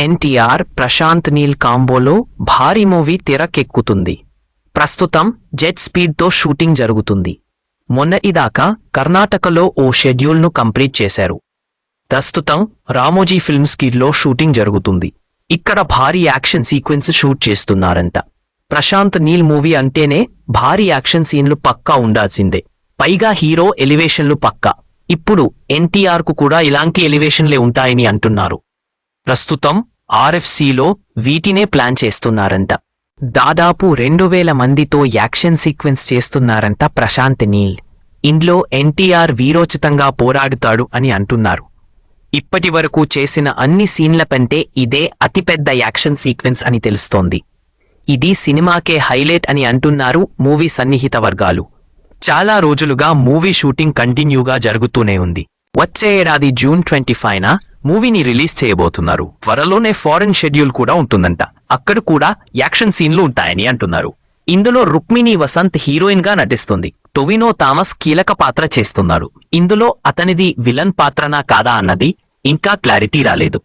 ఎన్టీఆర్ ప్రశాంత్ నీల్ కాంబోలో భారీ మూవీ తెరకెక్కుతుంది. ప్రస్తుతం జెట్ స్పీడ్తో షూటింగ్ జరుగుతుంది. మొన్నటిదాకా కర్ణాటకలో ఓ షెడ్యూల్ను కంప్లీట్ చేశారు. ప్రస్తుతం రామోజీ ఫిల్మ్ స్కిడ్లో షూటింగ్ జరుగుతుంది. ఇక్కడ భారీ యాక్షన్ సీక్వెన్స్ షూట్ చేస్తున్నారంట. ప్రశాంత్ నీల్ మూవీ అంటేనే భారీ యాక్షన్ సీన్లు పక్కా ఉండాల్సిందే. పైగా హీరో ఎలివేషన్లు పక్కా. ఇప్పుడు ఎన్టీఆర్కు కూడా ఇలాంటి ఎలివేషన్లే ఉంటాయని అంటున్నారు. ప్రస్తుతం RFCలో వీటినే ప్లాన్ చేస్తున్నారంట. దాదాపు 2000 మందితో యాక్షన్ సీక్వెన్స్ చేస్తున్నారంట ప్రశాంత్ నీల్. ఇందులో ఎన్టీఆర్ వీరోచితంగా పోరాడుతాడు అని అంటున్నారు. ఇప్పటి వరకు చేసిన అన్ని సీన్ల కంటే ఇదే అతిపెద్ద యాక్షన్ సీక్వెన్స్ అని తెలుస్తోంది. ఇది సినిమాకే హైలైట్ అని అంటున్నారు మూవీ సన్నిహిత వర్గాలు. చాలా రోజులుగా మూవీ షూటింగ్ కంటిన్యూగా జరుగుతూనే ఉంది. వచ్చే ఏడాది June 25న మూవీని రిలీజ్ చేయబోతున్నారు. త్వరలోనే ఫారెన్ షెడ్యూల్ కూడా ఉంటుందంట. అక్కడ కూడా యాక్షన్ సీన్లు ఉంటాయని అంటున్నారు. ఇందులో రుక్మిణి వసంత్ హీరోయిన్ గా నటిస్తుంది. టొవినో థామస్ కీలక పాత్ర చేస్తున్నారు. ఇందులో అతనిది విలన్ పాత్రనా కాదా అన్నది ఇంకా క్లారిటీ రాలేదు.